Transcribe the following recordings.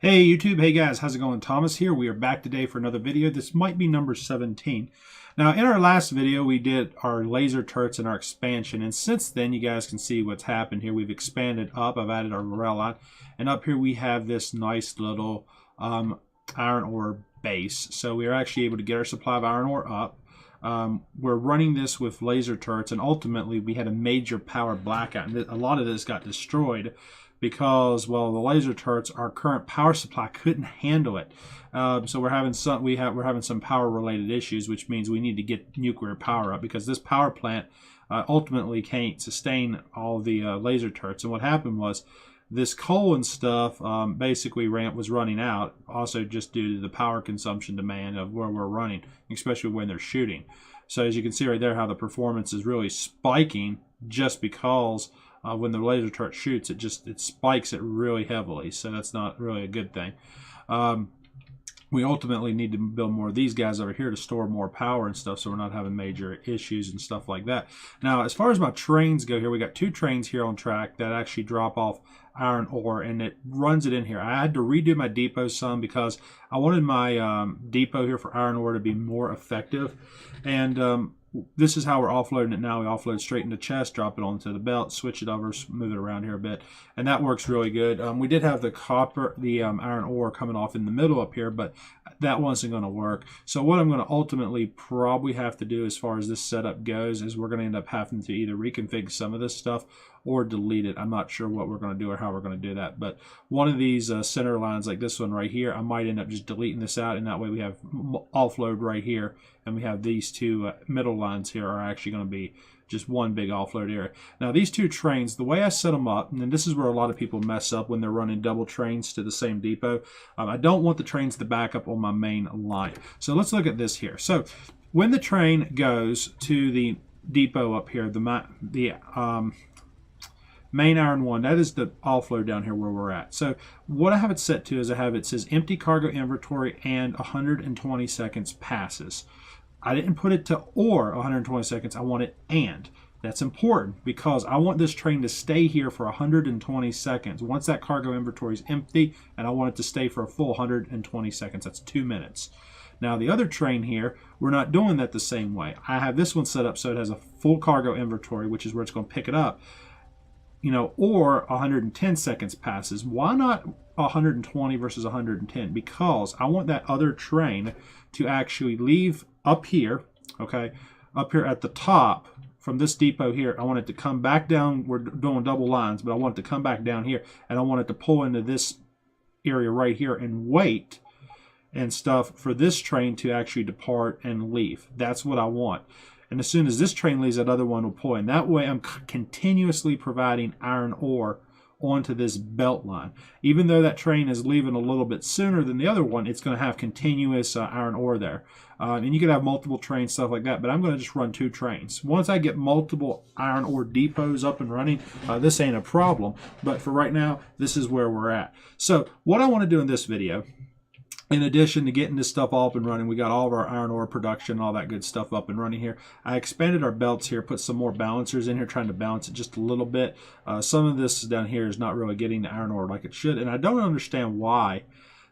Hey YouTube, hey guys, how's it going? Thomas here. We are back today for another video. This might be number 17. Now in our last video we did our laser turrets and our expansion, and since then you guys can see what's happened here. We've expanded up, I've added our rail line, and up here we have this nice little iron ore base. So we are actually able to get our supply of iron ore up. We're running this with laser turrets, and ultimately we had a major power blackout, and a lot of this got destroyed because, well, the laser turrets, our current power supply couldn't handle it. So we're having some power related issues, which means we need to get nuclear power up, because this power plant ultimately can't sustain all the laser turrets. And what happened was this coal and stuff basically was running out, also just due to the power consumption demand of where we're running, especially when they're shooting. So as you can see right there, how the performance is really spiking just because when the laser turret shoots, it spikes it really heavily. So that's not really a good thing. We ultimately need to build more of these guys over here to store more power and stuff, so we're not having major issues and stuff like that. Now, as far as my trains go here, we got two trains here on track that actually drop off iron ore, and it runs it in here. I had to redo my depot some because I wanted my depot here for iron ore to be more effective. And this is how we're offloading it now. We offload straight into chest, drop it onto the belt, switch it over, move it around here a bit, and that works really good. We did have the iron ore coming off in the middle up here, but that wasn't going to work. So what I'm going to ultimately probably have to do as far as this setup goes is we're going to end up having to either reconfigure some of this stuff or delete it. I'm not sure what we're going to do or how we're going to do that, but one of these center lines like this one right here, I might end up just deleting this out, and that way we have offload right here, and we have these two middle lines here are actually going to be just one big offload area. Now these two trains, the way I set them up, and this is where a lot of people mess up when they're running double trains to the same depot, I don't want the trains to back up on my main line. So let's look at this here. So when the train goes to the depot up here, the main iron one, that is the offload down here where we're at. So what I have it set to is it says empty cargo inventory and 120 seconds passes. I didn't put it to or 120 seconds, I want it and. That's important because I want this train to stay here for 120 seconds. Once that cargo inventory is empty, and I want it to stay for a full 120 seconds. That's 2 minutes. Now the other train here, we're not doing that the same way. I have this one set up so it has a full cargo inventory, which is where it's going to pick it up, or 110 seconds passes. Why not 120 versus 110? Because I want that other train to actually leave up here, okay, up here at the top from this depot here. I want it to come back down. We're doing double lines, but I want it to come back down here, and I want it to pull into this area right here and wait and stuff for this train to actually depart and leave. That's what I want. And as soon as this train leaves, that other one will pull in. That way I'm continuously providing iron ore onto this belt line. Even though that train is leaving a little bit sooner than the other one, it's going to have continuous iron ore there. And you could have multiple trains, stuff like that, but I'm going to just run two trains. Once I get multiple iron ore depots up and running, this ain't a problem. But for right now, this is where we're at. So what I want to do in this video, in addition to getting this stuff all up and running, we got all of our iron ore production, all that good stuff up and running here. I expanded our belts here, put some more balancers in here, trying to balance it just a little bit. Some of this down here is not really getting the iron ore like it should, and I don't understand why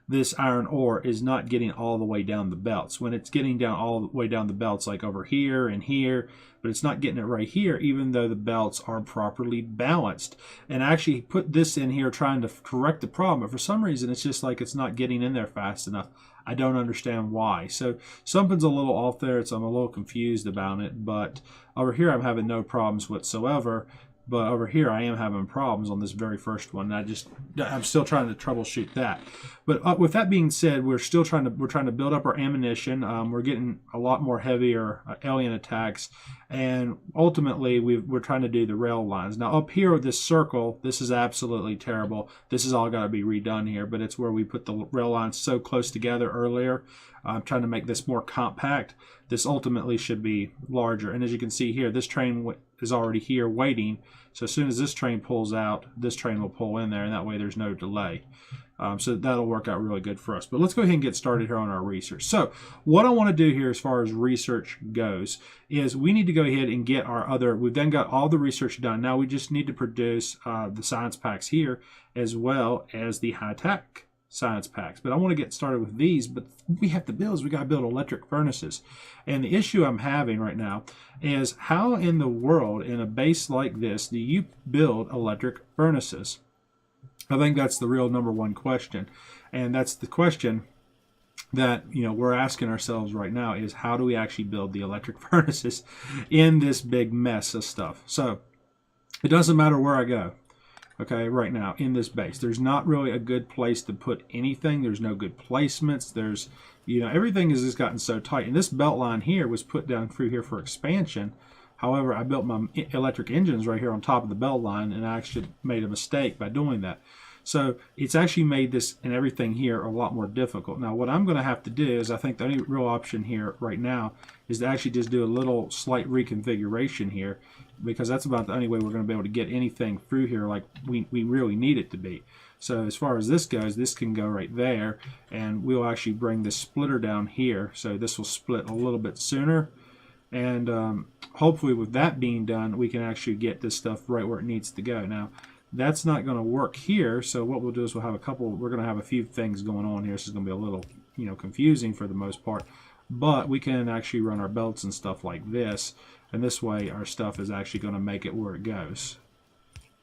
this iron ore is not getting all the way down the belts. When it's getting down all the way down the belts, like over here and here, but it's not getting it right here, even though the belts are properly balanced. And I actually put this in here trying to correct the problem, but for some reason it's just like it's not getting in there fast enough. I don't understand why. So something's a little off there. I'm a little confused about it, but over here I'm having no problems whatsoever. But over here I am having problems on this very first one. I'm still trying to troubleshoot that. But with that being said, we're trying to build up our ammunition. We're getting a lot more heavier alien attacks, and ultimately we're trying to do the rail lines. Now up here with this circle, this is absolutely terrible. This is all got to be redone here, but it's where we put the rail lines so close together earlier. I'm trying to make this more compact. This ultimately should be larger. And as you can see here, this train is already here waiting. So as soon as this train pulls out, this train will pull in there, and that way there's no delay. So that'll work out really good for us. But let's go ahead and get started here on our research. So what I want to do here as far as research goes is we need to go ahead and get we've then got all the research done. Now we just need to produce the science packs here as well as the high-tech science packs. But I want to get started with these. But we have to build, we got to build electric furnaces. And the issue I'm having right now is how in the world, in a base like this, do you build electric furnaces? I think that's the real #1 question. And that's the question that we're asking ourselves right now, is how do we actually build the electric furnaces in this big mess of stuff? So it doesn't matter where I go, okay, right now in this base. There's not really a good place to put anything. There's no good placements. There's, everything has just gotten so tight. And this belt line here was put down through here for expansion. However, I built my electric engines right here on top of the belt line, and I actually made a mistake by doing that. So it's actually made this and everything here a lot more difficult. Now what I'm going to have to do is, I think the only real option here right now is to actually just do a little slight reconfiguration here, because that's about the only way we're going to be able to get anything through here like we really need it to be. So as far as this goes, this can go right there, and we'll actually bring this splitter down here, so this will split a little bit sooner. And hopefully with that being done, we can actually get this stuff right where it needs to go. Now that's not going to work here, so what we'll do is we're going to have a few things going on here. This is going to be a little confusing for the most part, but we can actually run our belts and stuff like this, and this way our stuff is actually going to make it where it goes,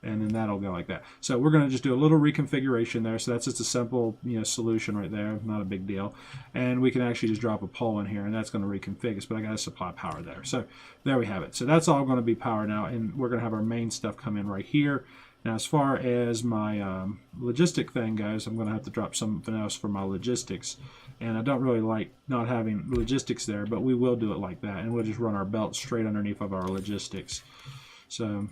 and then that'll go like that. So we're going to just do a little reconfiguration there. So that's just a simple solution right there, not a big deal. And we can actually just drop a pole in here, and that's going to reconfigure us, but I got to supply power there. So there we have it. So that's all going to be power now, and we're going to have our main stuff come in right here. Now as far as my logistic thing goes, I'm going to have to drop something else for my logistics, and I don't really like not having logistics there, but we will do it like that, and we'll just run our belt straight underneath of our logistics. So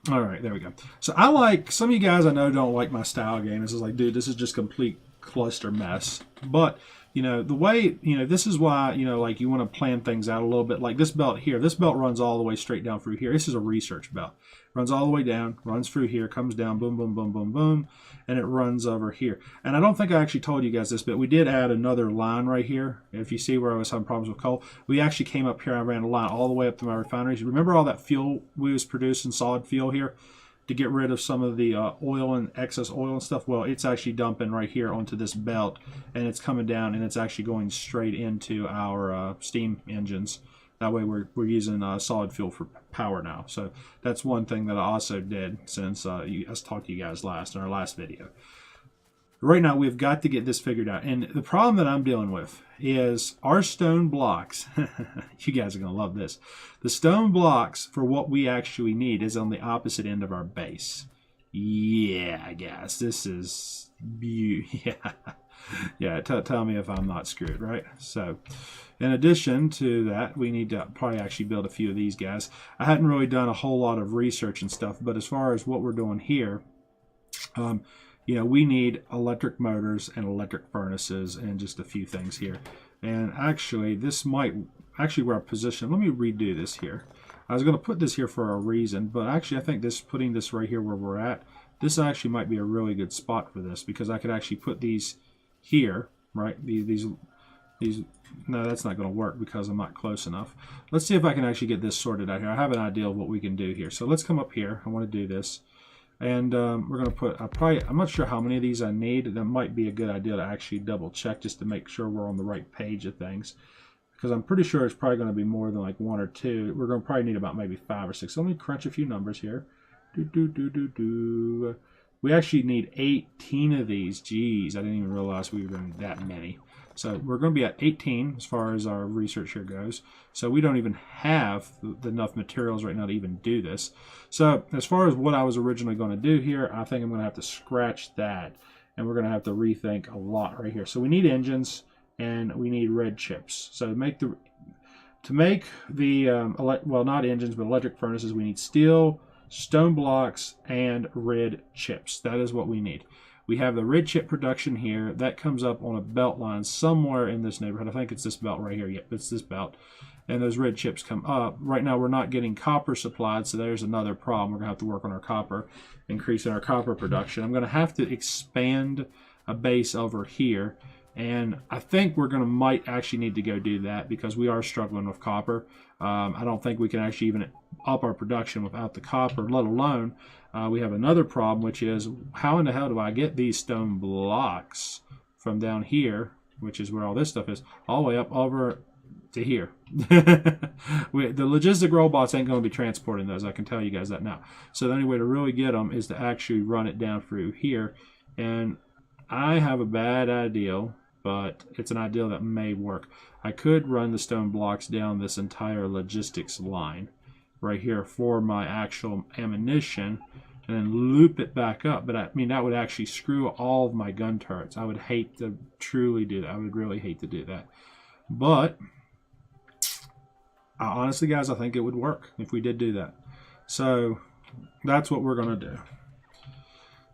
all right, there we go. So I like, some of you guys I know don't like my style game. This is like, dude, this is just complete cluster mess. But the way, this is why, like you want to plan things out a little bit. Like this belt here, this belt runs all the way straight down through here. This is a research belt. Runs all the way down, runs through here, comes down, boom, boom, boom, boom, boom, and it runs over here. And I don't think I actually told you guys this, but we did add another line right here. If you see where I was having problems with coal, we actually came up here and I ran a line all the way up to my refineries. Remember all that fuel we was producing, solid fuel here, to get rid of some of the oil and excess oil and stuff? Well, it's actually dumping right here onto this belt, and it's coming down, and it's actually going straight into our steam engines. That way we're using solid fuel for power now. So that's one thing that I also did since I talked to you guys last in our last video. Right now we've got to get this figured out. And the problem that I'm dealing with is our stone blocks. You guys are going to love this. The stone blocks for what we actually need is on the opposite end of our base. Yeah, I guess. This is yeah. Yeah, tell me if I'm not screwed, right? So in addition to that, we need to probably actually build a few of these guys. I hadn't really done a whole lot of research and stuff, but as far as what we're doing here, we need electric motors and electric furnaces and just a few things here. And actually, this might actually where I position. Let me redo this here. I was going to put this here for a reason, but actually I think putting this right here where we're at, this actually might be a really good spot for this, because I could actually put these here, right? These. No, that's not going to work because I'm not close enough. Let's see if I can actually get this sorted out here. I have an idea of what we can do here. So let's come up here. I want to do this. And we're going to put, I'm not sure how many of these I need. That might be a good idea to actually double check just to make sure we're on the right page of things. Because I'm pretty sure it's probably going to be more than like 1 or 2. We're going to probably need about maybe 5 or 6. So let me crunch a few numbers here. We actually need 18 of these. Jeez, I didn't even realize we were going to need that many. So we're going to be at 18 as far as our research here goes. So we don't even have enough materials right now to even do this. So as far as what I was originally going to do here, I think I'm going to have to scratch that. And we're going to have to rethink a lot right here. So we need engines and we need red chips. So to make the, well, not engines, but electric furnaces, we need steel, stone blocks, and red chips. That is what we need. We have the red chip production here. That comes up on a belt line somewhere in this neighborhood. I think it's this belt right here. Yep, it's this belt. And those red chips come up. Right now we're not getting copper supplied, so there's another problem. We're going to have to work on our copper, increasing our copper production. I'm going to have to expand a base over here. And I think we're going to might actually need to go do that because we are struggling with copper. I don't think we can actually even up our production without the copper, let alone We have another problem, which is how in the hell do I get these stone blocks from down here, which is where all this stuff is, all the way up over to here. The logistic robots ain't going to be transporting those, I can tell you guys that now. So the only way to really get them is to actually run it down through here. And I have a bad idea, but it's an idea that may work. I could run the stone blocks down this entire logistics line right here for my actual ammunition and then loop it back up. But I mean, that would actually screw all of my gun turrets. I would hate to truly do that. I would really hate to do that. But honestly, guys, I think it would work if we did do that. So that's what we're going to do.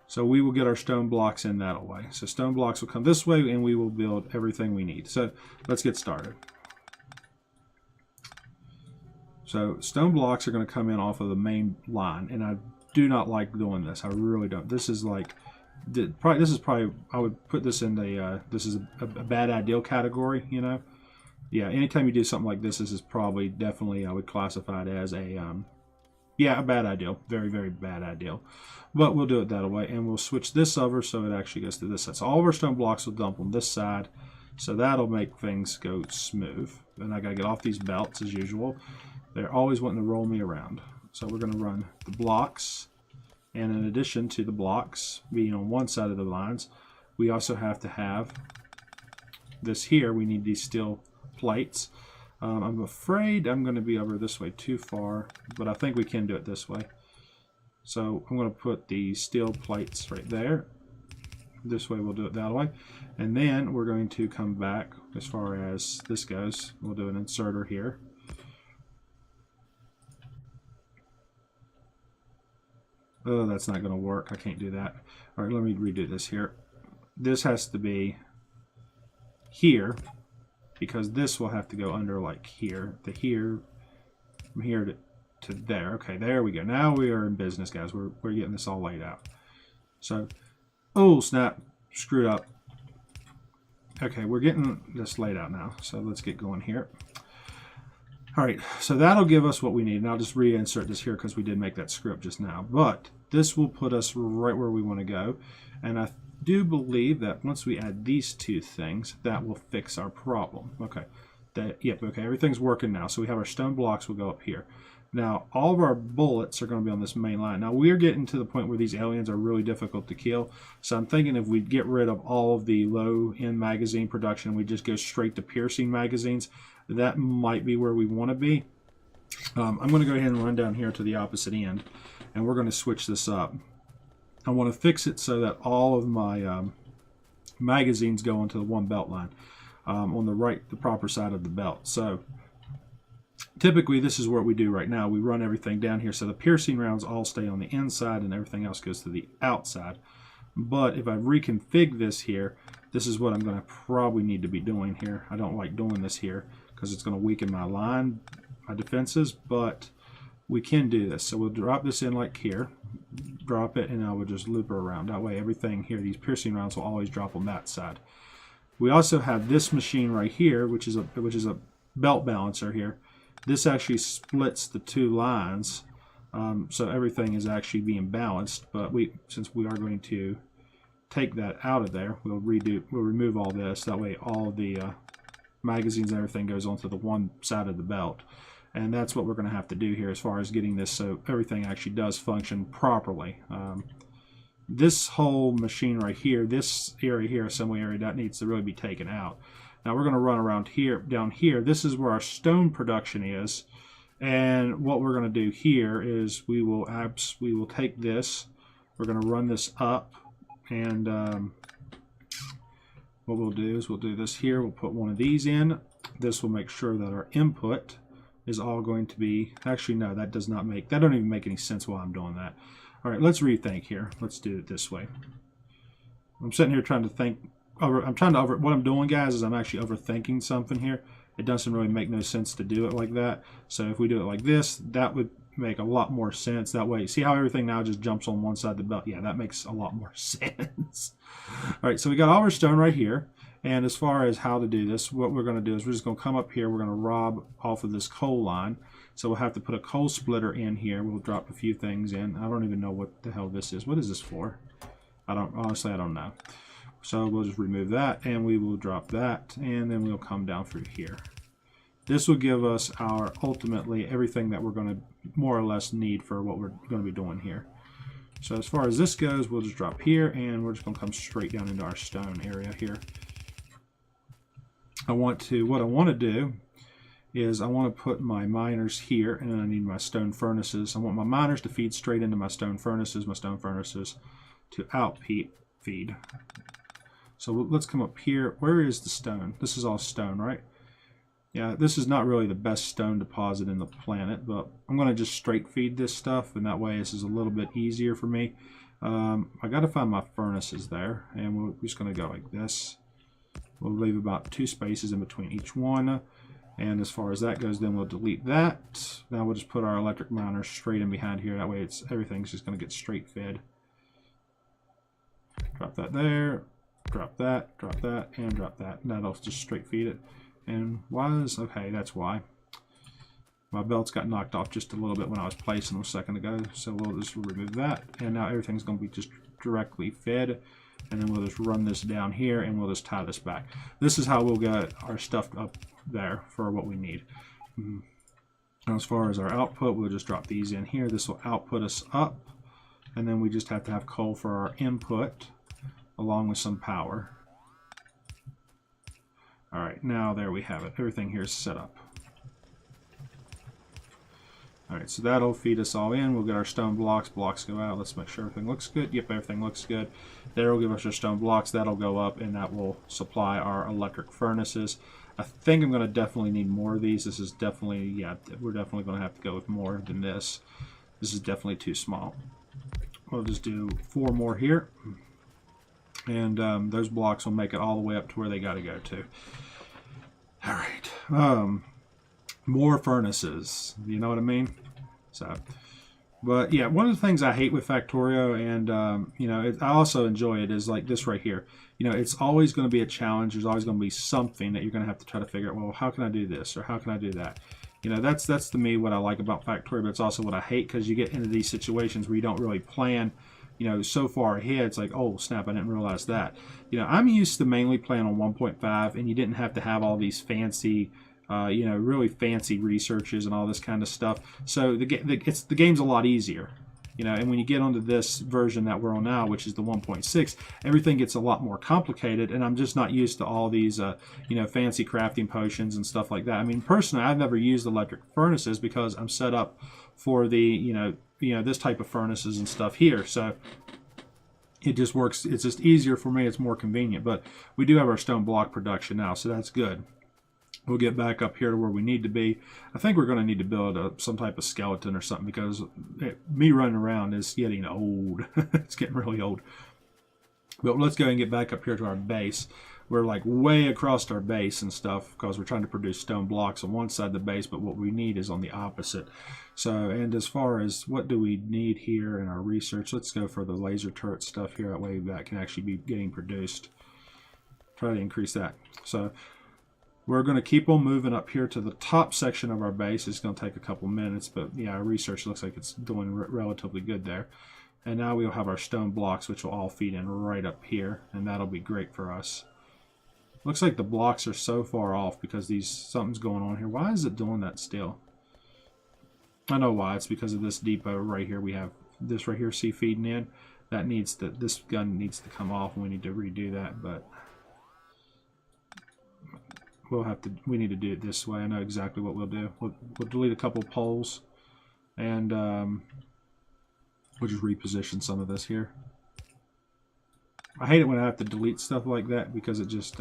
So we will get our stone blocks in that way. So stone blocks will come this way and we will build everything we need. So let's get started. So stone blocks are going to come in off of the main line, and I do not like doing this. I really don't. This is like, this is probably, I would put this in the, this is a bad ideal category, you know. Yeah, anytime you do something like this is probably definitely, I would classify it as a, yeah, a bad ideal. Very, very bad ideal. But we'll do it that way, and we'll switch this over so it actually goes to this side. So all of our stone blocks will dump on this side, so that'll make things go smooth. Then I gotta get off these belts as usual. They're always wanting to roll me around. So we're gonna run the blocks, and in addition to the blocks being on one side of the lines, we also have to have this here. We need these steel plates. I'm afraid I'm going to be over this way too far, but I think we can do it this way. So I'm going to put the steel plates right there. This way we'll do it that way. And then we're going to come back as far as this goes. We'll do an inserter here. Oh, that's not going to work. I can't do that. All right, let me redo this here. This has to be here, because this will have to go under like here to here, from here to there. Okay, there we go. Now we are in business, guys. We're getting this all laid out. So, oh snap, screwed up. Okay, we're getting this laid out now. So let's get going here. All right, so that'll give us what we need. And I'll just reinsert this here because we did make that script just now. But this will put us right where we want to go. And I do believe that once we add these two things, that will fix our problem. Okay, yep, okay, everything's working now. So we have our stone blocks will go up here. Now, all of our bullets are going to be on this main line. Now, we're getting to the point where these aliens are really difficult to kill. So I'm thinking if we get rid of all of the low-end magazine production, we just go straight to piercing magazines, that might be where we want to be. I'm going to go ahead and run down here to the opposite end, and we're going to switch this up. I want to fix it so that all of my magazines go into the one belt line on the proper side of the belt. So typically this is what we do right now. We run everything down here so the piercing rounds all stay on the inside and everything else goes to the outside. But if I reconfig this here, this is what I'm going to probably need to be doing here. I don't like doing this here because it's going to weaken my line, my defenses, but we can do this. So we'll drop this in like here, drop it, and I will just loop her around. That way everything here, these piercing rounds will always drop on that side. We also have this machine right here, which is a belt balancer here. This actually splits the two lines, so everything is actually being balanced. But since we are going to take that out of there, we'll remove all this. That way all the magazines and everything goes onto the one side of the belt. And that's what we're going to have to do here as far as getting this so everything actually does function properly. This whole machine right here, this area here, assembly area, that needs to really be taken out. Now we're going to run around here, down here. This is where our stone production is. And what we're going to do here is we will take this, we're going to run this up, and what we'll do is we'll do this here. We'll put one of these in. This will make sure that our input is all going to be, actually no, that don't even make any sense while I'm doing that. All right, let's rethink here. Let's do it this way. I'm sitting here trying to think what I'm doing, guys, is I'm actually overthinking something here. It doesn't really make no sense to do it like that. So if we do it like this, that would make a lot more sense. That way, see how everything now just jumps on one side of the belt? Yeah, that makes a lot more sense. All right, so we got all our stone right here. And as far as how to do this, what we're going to do is we're just going to come up here. We're going to rob off of this coal line. So we'll have to put a coal splitter in here. We'll drop a few things in. I don't even know what the hell this is. What is this for? Honestly, I don't know. So we'll just remove that, and we will drop that, and then we'll come down through here. This will give us our ultimately everything that we're going to more or less need for what we're going to be doing here. So as far as this goes, we'll just drop here, and we're just going to come straight down into our stone area here. What I want to do is I want to put my miners here, and then I need my stone furnaces. I want my miners to feed straight into my stone furnaces to feed. So let's come up here. Where is the stone? This is all stone, right? Yeah, this is not really the best stone deposit in the planet, but I'm going to just straight feed this stuff, and that way this is a little bit easier for me. I got to find my furnaces there, and we're just going to go like this. We'll leave about 2 spaces in between each one, and as far as that goes, then we'll delete that. Now we'll just put our electric miner straight in behind here. That way everything's just going to get straight fed. Drop that there, drop that, and drop that. And that'll just straight feed it. And okay, that's why. My belts got knocked off just a little bit when I was placing them a second ago. So we'll just remove that. And now everything's going to be just directly fed. And then we'll just run this down here, and we'll just tie this back. This is how we'll get our stuff up there for what we need. As far as our output, we'll just drop these in here. This will output us up. And then we just have to have coal for our input, along with some power. Alright, now there we have it. Everything here is set up. Alright, so that'll feed us all in. We'll get our stone blocks. Blocks go out. Let's make sure everything looks good. Yep, everything looks good. There will give us our stone blocks. That'll go up, and that will supply our electric furnaces. I think I'm going to definitely need more of these. This is definitely, yeah, we're definitely going to have to go with more than this. This is definitely too small. We'll just do 4 more here. And those blocks will make it all the way up to where they got to go to. All right. More furnaces. You know what I mean? So, but yeah, one of the things I hate with Factorio, and you know, I also enjoy it, is like this right here. You know, it's always going to be a challenge. There's always going to be something that you're going to have to try to figure out. Well, how can I do this, or how can I do that? You know, that's to me what I like about Factorio, but it's also what I hate, because you get into these situations where you don't really plan, you know, so far ahead. It's like, oh snap, I didn't realize that. You know, I'm used to mainly playing on 1.5, and you didn't have to have all these fancy, you know, really fancy researches and all this kind of stuff. So the game's a lot easier, you know. And when you get onto this version that we're on now, which is the 1.6, everything gets a lot more complicated, and I'm just not used to all these, you know, fancy crafting potions and stuff like that. I mean, personally, I've never used electric furnaces because I'm set up for the, you know, this type of furnaces and stuff here. So it just works. It's just easier for me. It's more convenient. But we do have our stone block production now, so that's good. We'll get back up here to where we need to be. I think we're going to need to build some type of skeleton or something, because me running around is getting old. It's getting really old. But let's go and get back up here to our base. We're like way across our base and stuff, because we're trying to produce stone blocks on one side of the base, but what we need is on the opposite. So, and as far as what do we need here in our research, let's go for the laser turret stuff here. That way that can actually be getting produced. Try to increase that. So we're going to keep on moving up here to the top section of our base. It's going to take a couple minutes, but yeah, our research looks like it's doing relatively good there. And now we'll have our stone blocks, which will all feed in right up here, and that'll be great for us. Looks like the blocks are so far off because something's going on here. Why is it doing that still? I know why. It's because of this depot right here. We have this right here, see, feeding in. This gun needs to come off, and we need to redo that, but we need to do it this way. I know exactly what we'll do. We'll delete a couple poles, and we'll just reposition some of this here. I hate it when I have to delete stuff like that, because it just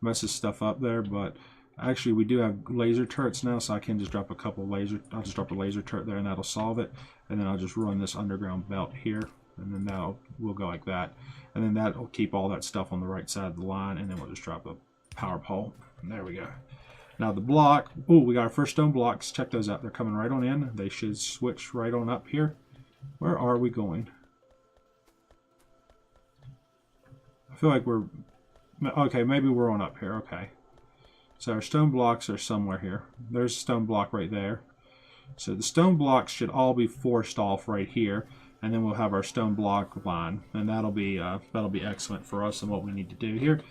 messes stuff up there. But actually, we do have laser turrets now, so I can just drop a couple I'll just drop a laser turret there, and that'll solve it. And then I'll just run this underground belt here, and then we'll go like that. And then that'll keep all that stuff on the right side of the line, and then we'll just drop a power pole. And there we go. Now the block, we got our first stone blocks. Check those out. They're coming right on in. They should switch right on up here. Where are we going? I feel like okay, maybe we're on up here. Okay. So our stone blocks are somewhere here. There's a stone block right there. So the stone blocks should all be forced off right here, and then we'll have our stone block line, and that'll be excellent for us and what we need to do here.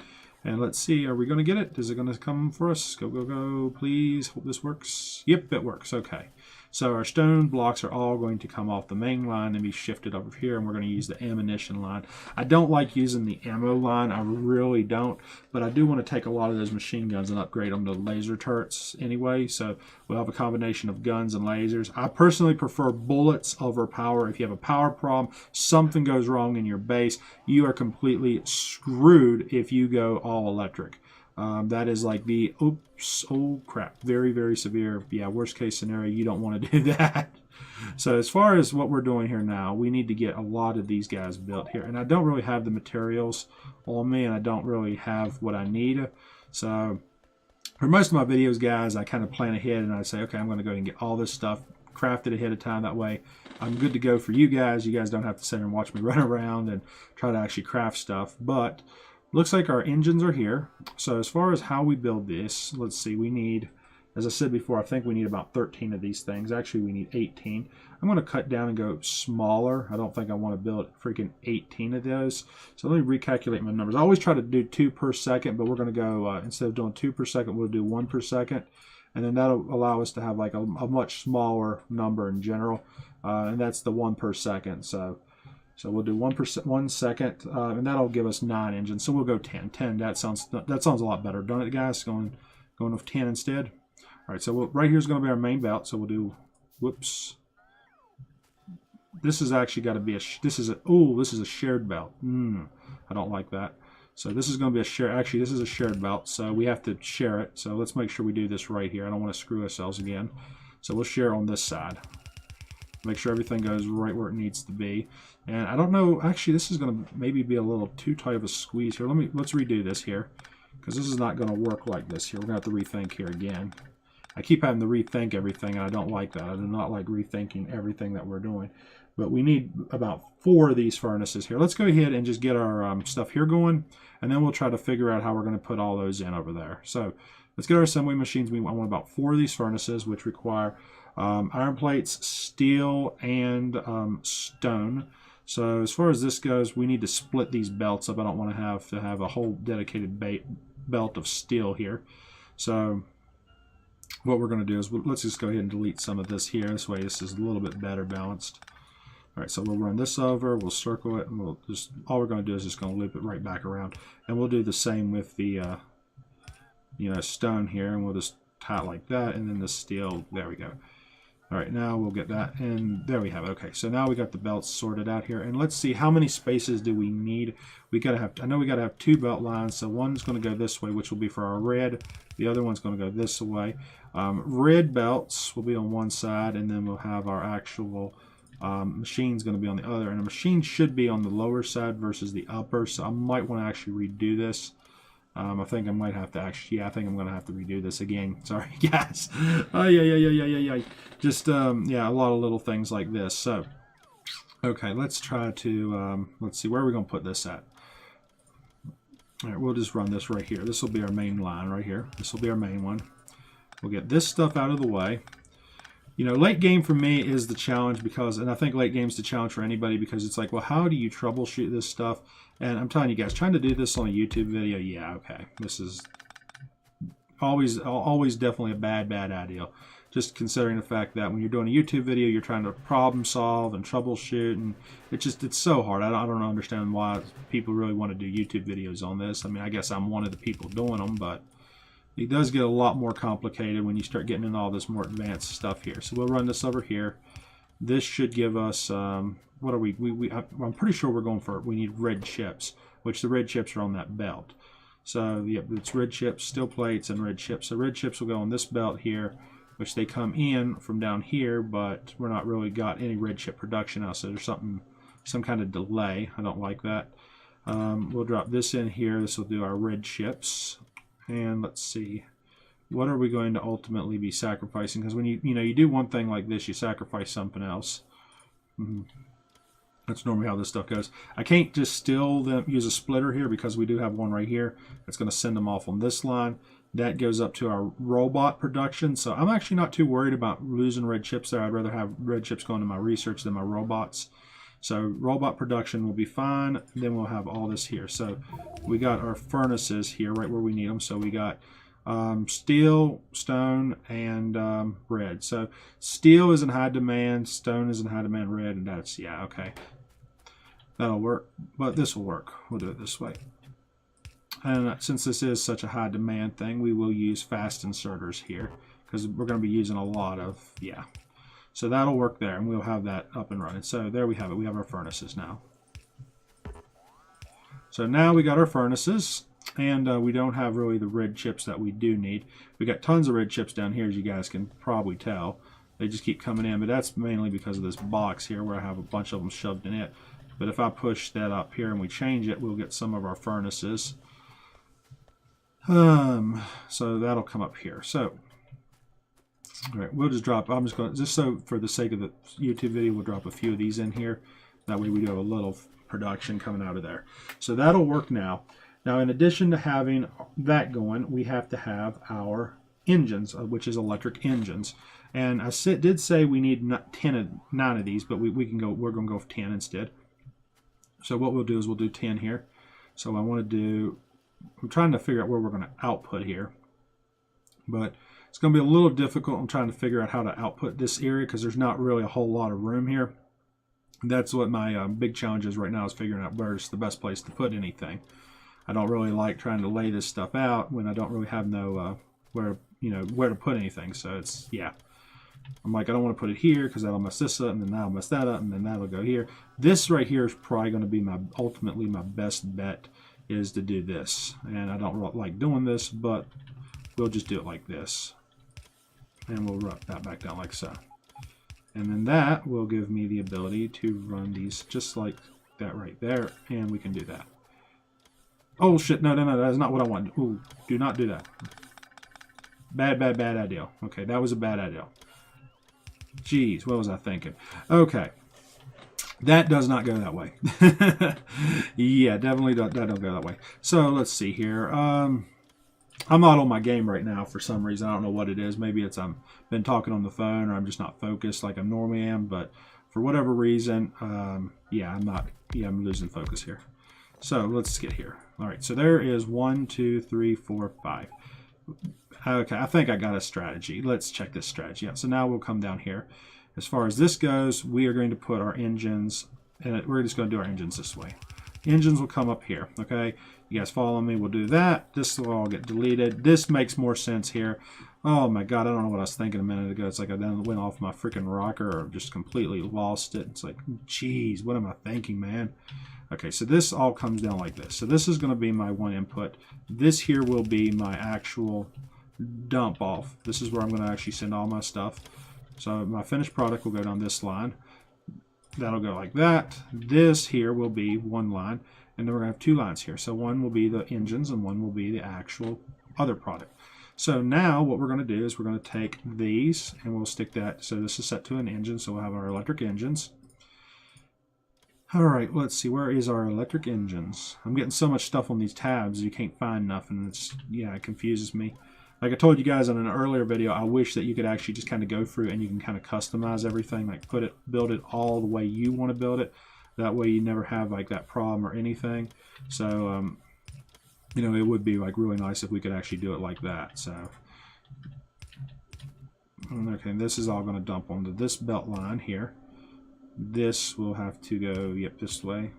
And let's see, are we going to get it? Is it going to come for us? Go, go, go, please. Hope this works. Yep, it works. Okay. So our stone blocks are all going to come off the main line and be shifted over here, and we're going to use the ammunition line. I don't like using the ammo line. I really don't. But I do want to take a lot of those machine guns and upgrade them to laser turrets anyway. So we'll have a combination of guns and lasers. I personally prefer bullets over power. If you have a power problem, something goes wrong in your base, you are completely screwed if you go all electric. That is like the oops, oh crap, very, very severe. Yeah, worst case scenario, you don't want to do that. So as far as what we're doing here now, we need to get a lot of these guys built here. And I don't really have the materials on me, and I don't really have what I need. So for most of my videos, guys, I kind of plan ahead and I say, okay, I'm going to go and get all this stuff crafted ahead of time. That way I'm good to go for you guys. You guys don't have to sit there and watch me run around and try to actually craft stuff. But looks like our engines are here. So as far as how we build this, let's see, we need, as I said before, I think we need about 13 of these things. Actually, we need 18. I'm going to cut down and go smaller. I don't think I want to build freaking 18 of those. So let me recalculate my numbers. I always try to do 2 per second, but we're going to go, instead of doing 2 per second, we'll do 1 per second. And then that'll allow us to have like a much smaller number in general. And that's the 1 per second. So we'll do 1 second, and that'll give us 9 engines. So we'll go 10. 10. That sounds a lot better, don't it, guys? Going with 10 instead. All right. So right here's going to be our main belt. So we'll do. Whoops. This has actually got to be a. This is a shared belt. I don't like that. So this is going to be a share. Actually, this is a shared belt. So we have to share it. So let's make sure we do this right here. I don't want to screw ourselves again. So we'll share on this side. Make sure everything goes right where it needs to be. And I don't know, actually this is going to maybe be a little too tight of a squeeze here. Let's redo this here, because this is not going to work like this here. We're going to have to rethink here again. I keep having to rethink everything, and I don't like that. I do not like rethinking everything that we're doing. But we need about 4 of these furnaces here. Let's go ahead and just get our stuff here going, and then we'll try to figure out how we're going to put all those in over there. So let's get our assembly machines. I want about 4 of these furnaces, which require iron plates, steel, and stone. So as far as this goes, we need to split these belts up. I don't want to have a whole dedicated belt of steel here. So what we're going to do is let's just go ahead and delete some of this here. This way this is a little bit better balanced. All right, so we'll run this over, we'll circle it, and we'll just, all we're going to do is just going to loop it right back around. And we'll do the same with the stone here, and we'll just tie it like that, and then the steel, there we go. All right, now we'll get that, and there we have it. Okay, so now we got the belts sorted out here, and let's see how many spaces do we need. We gotta have, I know we gotta have 2 belt lines, so one's gonna go this way, which will be for our red. The other one's gonna go this way. Red belts will be on one side, and then we'll have our actual machine's gonna be on the other, and the machine should be on the lower side versus the upper, so I might want to actually redo this. I think I might have to actually, I think I'm going to have to redo this again. Sorry, guys. Oh, yeah. Just, yeah, a lot of little things like this. So, okay, let's try to, let's see, where are we going to put this at? All right, we'll just run this right here. This will be our main line right here. This will be our main one. We'll get this stuff out of the way. You know, late game for me is the challenge because, and I think late game is the challenge for anybody because it's like, well, how do you troubleshoot this stuff? And I'm telling you guys, trying to do this on a YouTube video, yeah, okay. This is always definitely a bad idea. Just considering the fact that when you're doing a YouTube video, you're trying to problem solve and troubleshoot, and it's so hard. I don't understand why people really want to do YouTube videos on this. I mean, I guess I'm one of the people doing them, but it does get a lot more complicated when you start getting into all this more advanced stuff here. So we'll run this over here. This should give us, what are we I'm pretty sure we're going for, we need red chips, which the red chips are on that belt. So, yep, it's red chips, steel plates, and red chips. So red chips will go on this belt here, which they come in from down here, but we're not really got any red chip production now, so there's some kind of delay. I don't like that. We'll drop this in here. This will do our red chips. And let's see, what are we going to ultimately be sacrificing? Because when you do one thing like this, you sacrifice something else. That's normally how this stuff goes. I can't just still use a splitter here because we do have one right here. It's going to send them off on this line. That goes up to our robot production. So I'm actually not too worried about losing red chips there. I'd rather have red chips going to my research than my robots. So robot production will be fine. Then we'll have all this here. So we got our furnaces here right where we need them. So we got steel, stone, and red. So steel is in high demand, stone is in high demand, red, and that's, yeah, okay. That'll work, but this will work. We'll do it this way. And since this is such a high demand thing, we will use fast inserters here because we're going to be using a lot of, yeah. So that'll work there, and we'll have that up and running. So there we have it. We have our furnaces now. So now we got our furnaces, and we don't have really the red chips that we do need. We got tons of red chips down here, as you guys can probably tell. They just keep coming in, but that's mainly because of this box here where I have a bunch of them shoved in it. But if I push that up here and we change it, we'll get some of our furnaces. So that'll come up here. So, all right, we'll just drop, I'm just going to, just so for the sake of the YouTube video, we'll drop a few of these in here. That way we do have a little production coming out of there. So that'll work now. Now, in addition to having that going, we have to have our engines, which is electric engines. And I did say we need 9 of these, but we're going to go with 10 instead. So what we'll do is we'll do 10 here. So I want to do, I'm trying to figure out where we're going to output here. But it's going to be a little difficult. I'm trying to figure out how to output this area because there's not really a whole lot of room here. That's what my big challenge is right now, is figuring out where's the best place to put anything. I don't really like trying to lay this stuff out when I don't really have no where to put anything. So it's, yeah. I'm like, I don't want to put it here because that'll mess this up, and then that'll mess that up, and then that'll go here. This right here is probably going to be ultimately my best bet, is to do this. And I don't really like doing this, but we'll just do it like this. And we'll rub that back down like so. And then that will give me the ability to run these just like that right there, and we can do that. Oh shit, no, that is not what I want. Ooh, do not do that. Bad idea. Okay, that was a bad idea. Jeez, what was I thinking? Okay. That does not go that way. Yeah, definitely that don't go that way. So let's see here. I'm not on my game right now for some reason. I don't know what it is. Maybe it's I'm been talking on the phone, or I'm just not focused like I normally am. But for whatever reason, yeah, I'm not. Yeah, I'm losing focus here. So let's get here. All right. So there is 1, 2, 3, 4, 5. Okay, I think I got a strategy. Let's check this strategy out. So now we'll come down here. As far as this goes, we are going to put our engines, and we're just going to do our engines this way. Engines will come up here, okay? You guys follow me? We'll do that. This will all get deleted. This makes more sense here. Oh my God, I don't know what I was thinking a minute ago. It's like I then went off my freaking rocker, or just completely lost it. It's like, geez, what am I thinking, man? Okay, so this all comes down like this. So this is going to be my one input. This here will be my actual dump off. This is where I'm going to actually send all my stuff. So my finished product will go down this line. That'll go like that. This here will be one line, and then we're going to have 2 lines here. So one will be the engines, and one will be the actual other product. So now what we're going to do is we're going to take these, and we'll stick that. So this is set to an engine, so we'll have our electric engines. All right, let's see, where is our electric engines? I'm getting so much stuff on these tabs, you can't find nothing. It's, yeah, it confuses me. Like I told you guys in an earlier video, I wish that you could actually just kind of go through and you can kind of customize everything, like build it all the way you want to build it. That way you never have like that problem or anything. So, you know, it would be like really nice if we could actually do it like that. So, okay, this is all going to dump onto this belt line here. This will have to go, yep, this way.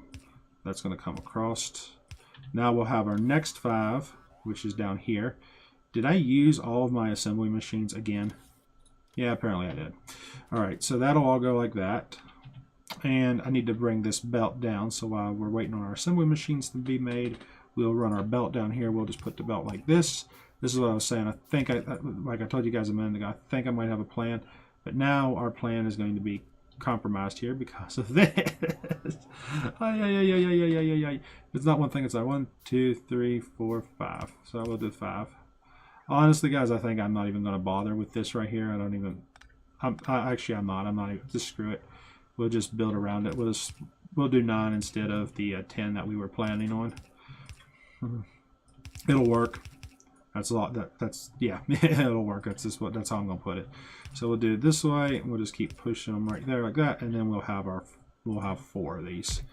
That's going to come across. Now we'll have our next 5, which is down here. Did I use all of my assembly machines again? Yeah, apparently I did. All right, so that'll all go like that. And I need to bring this belt down, so while we're waiting on our assembly machines to be made, we'll run our belt down here. We'll just put the belt like this. This is what I was saying. I think, like I told you guys a minute ago, I think I might have a plan. But now our plan is going to be compromised here because of this. It's not one thing, it's like 1, 2, 3, 4, 5. So we'll do 5. Honestly, guys, I think I'm not even going to bother with this right here. I don't even. I'm not even. Just screw it. We'll just build around it. We'll just we'll do 9 instead of the 10 that we were planning on. It'll work. That's a lot. That's yeah, it'll work. That's how I'm gonna put it. So we'll do it this way. We'll just keep pushing them right there like that, and then we'll have 4 of these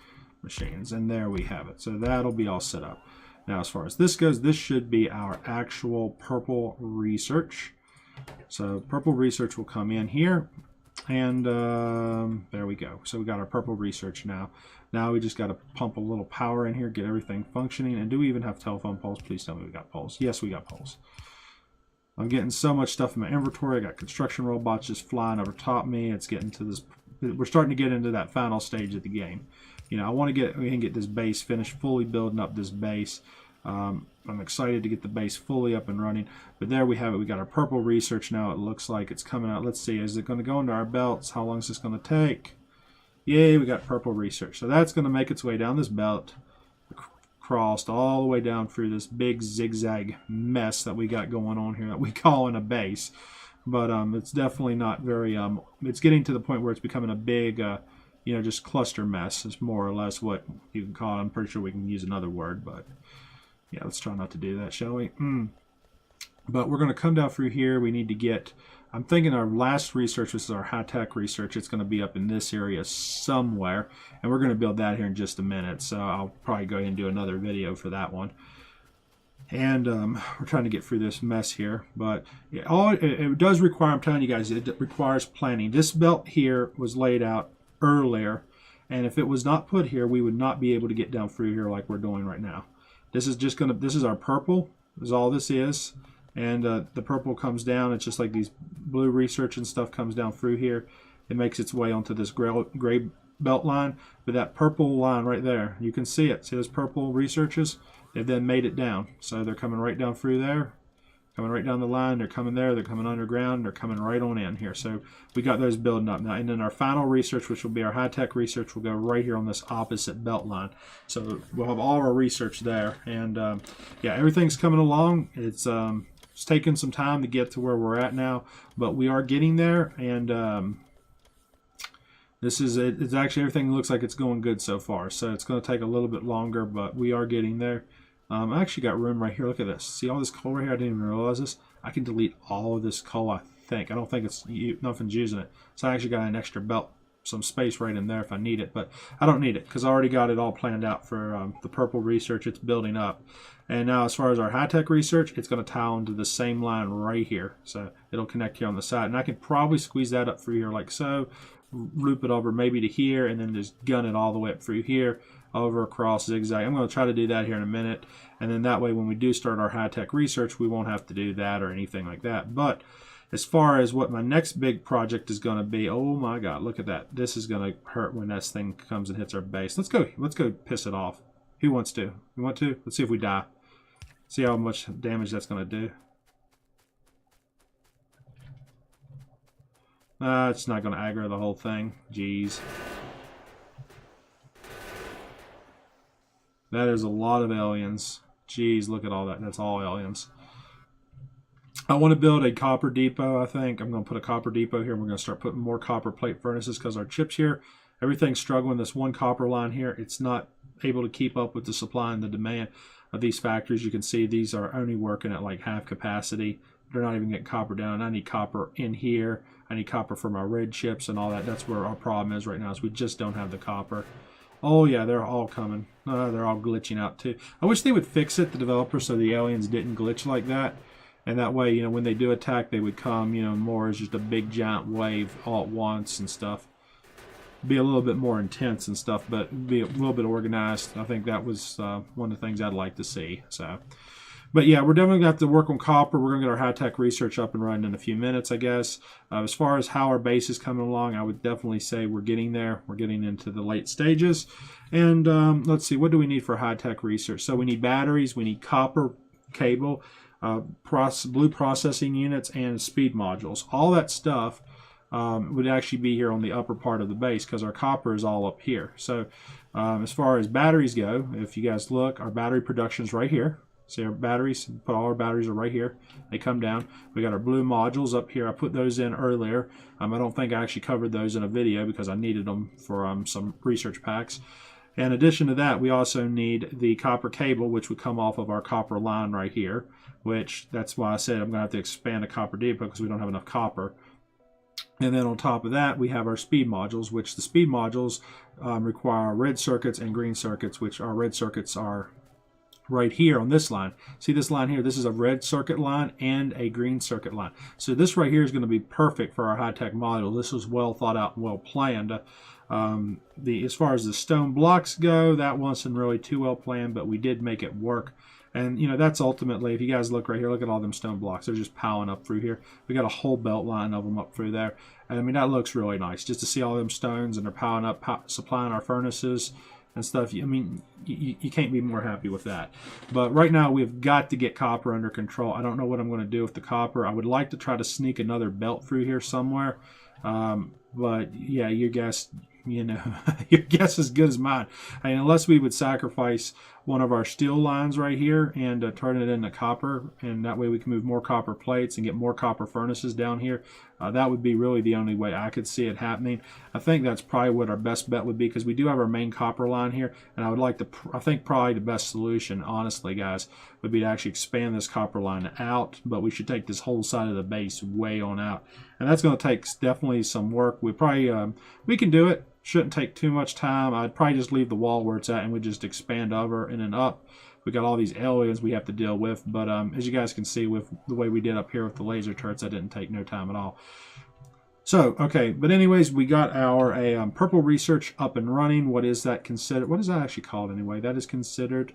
machines, and there we have it. So that'll be all set up. Now, as far as this goes, this should be our actual purple research. So purple research will come in here, and there we go. So we got our purple research now. Now we just got to pump a little power in here, get everything functioning. And do we even have telephone poles? Please tell me we got poles. Yes, we got poles. I'm getting so much stuff in my inventory. I got construction robots just flying over top me. It's getting to this. We're starting to get into that final stage of the game. You know, I want to get this base finished, fully building up this base. I'm excited to get the base fully up and running. But there we have it. We got our purple research now. It looks like it's coming out. Let's see. Is it going to go into our belts? How long is this going to take? Yay, we got purple research. So that's going to make its way down this belt, across all the way down through this big zigzag mess that we got going on here that we call in a base. But it's definitely not very, it's getting to the point where it's becoming a big, you know, just cluster mess is more or less what you can call it. I'm pretty sure we can use another word, but yeah, let's try not to do that, shall we? But we're going to come down through here. We need to get, I'm thinking our last research, which is our high-tech research, it's going to be up in this area somewhere. And we're going to build that here in just a minute. So I'll probably go ahead and do another video for that one. And we're trying to get through this mess here. But it does require, I'm telling you guys, it requires planning. This belt here was laid out earlier. And if it was not put here, we would not be able to get down through here like we're doing right now. This is just going to, this is our purple, is all this is. And the purple comes down. It's just like these blue research and stuff comes down through here. It makes its way onto this gray belt line. But that purple line right there, you can see it. See those purple researches? They've then made it down. So they're coming right down through there. Coming right down the line. They're coming there. They're coming underground. They're coming right on in here. So we got those building up now. And then our final research, which will be our high-tech research, will go right here on this opposite belt line. So we'll have all our research there. And yeah, everything's coming along. It's taken some time to get to where we're at now, but we are getting there. And this is it. It's actually, everything looks like it's going good so far. So it's going to take a little bit longer, but we are getting there. I actually got room right here. Look at this. See all this coal right here? I didn't even realize this. I can delete all of this coal, I think. I don't think it's nothing's using it. So I actually got an extra belt, some space right in there if I need it. But I don't need it because I already got it all planned out for the purple research. It's building up. And now as far as our high-tech research, it's going to tie into the same line right here. So it'll connect here on the side. And I can probably squeeze that up through here like so. Loop it over maybe to here and then just gun it all the way up through here. Over across zigzag. I'm going to try to do that here in a minute, and then that way when we do start our high-tech research we won't have to do that or anything like that. But as far as what my next big project is going to be, oh my god, look at that. This is going to hurt when this thing comes and hits our base. Let's go piss it off. Who wants to? You want to? Let's see if we die. See how much damage that's going to do. It's not going to aggro the whole thing. Jeez. That is a lot of aliens. Jeez, look at all that. That's all aliens. I want to build a copper depot, I think. I'm going to put a copper depot here. We're going to start putting more copper plate furnaces because our chips here, everything's struggling. This one copper line here, it's not able to keep up with the supply and the demand of these factories. You can see these are only working at like half capacity. They're not even getting copper down. I need copper in here. I need copper for my red chips and all that. That's where our problem is right now, is we just don't have the copper. Oh yeah, they're all coming. They're all glitching out too. I wish they would fix it, the developers, so the aliens didn't glitch like that. And that way, you know, when they do attack, they would come, you know, more as just a big giant wave all at once and stuff. Be a little bit more intense and stuff, but be a little bit organized. I think that was one of the things I'd like to see. So, but yeah, we're definitely going to have to work on copper. We're going to get our high-tech research up and running in a few minutes, I guess. As far as how our base is coming along, I would definitely say we're getting there. We're getting into the late stages. And let's see, what do we need for high-tech research? So we need batteries, we need copper cable, blue processing units, and speed modules. All that stuff would actually be here on the upper part of the base because our copper is all up here. So as far as batteries go, if you guys look, our battery production is right here. See our batteries? Put all our batteries are right here. They come down. We got our blue modules up here. I put those in earlier. I don't think I actually covered those in a video because I needed them for some research packs. In addition to that, we also need the copper cable, which would come off of our copper line right here, which that's why I said I'm going to have to expand a copper depot because we don't have enough copper. And then on top of that, we have our speed modules, which the speed modules require red circuits and green circuits, which our red circuits are right here on this line. See this line here? This is a red circuit line and a green circuit line. So this right here is going to be perfect for our high-tech module. This was well thought out and well planned. As far as the stone blocks go, that wasn't really too well planned, but we did make it work. And, you know, that's ultimately, if you guys look right here, look at all them stone blocks. They're just piling up through here. We got a whole belt line of them up through there. And, I mean, that looks really nice just to see all them stones and they're piling up, supplying our furnaces and stuff. I mean, you can't be more happy with that. But right now, we've got to get copper under control. I don't know what I'm going to do with the copper. I would like to try to sneak another belt through here somewhere. But, yeah, your guess, you know, your guess is as good as mine. I mean, unless we would sacrifice one of our steel lines right here and turn it into copper, and that way we can move more copper plates and get more copper furnaces down here. That would be really the only way I could see it happening. I think that's probably what our best bet would be, because we do have our main copper line here, and I would like to, I think probably the best solution, honestly, guys, would be to actually expand this copper line out, but we should take this whole side of the base way on out. And that's going to take definitely some work. We probably, we can do it. Shouldn't take too much time. I'd probably just leave the wall where it's at and we just expand over and then up. We got all these aliens we have to deal with, but as you guys can see with the way we did up here with the laser turrets, that didn't take no time at all. So, okay, but anyways, we got our purple research up and running. What is that considered? What is that actually called anyway? That is considered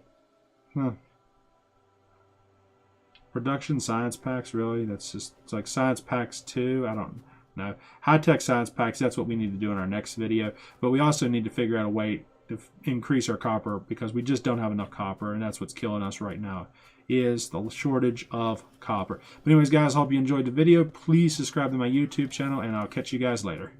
production science packs, really? That's just, it's like science packs 2. I don't know. High-tech science packs, that's what we need to do in our next video. But we also need to figure out a way to increase our copper, because we just don't have enough copper, and that's what's killing us right now, is the shortage of copper. But anyways, guys, hope you enjoyed the video. Please subscribe to my YouTube channel, and I'll catch you guys later.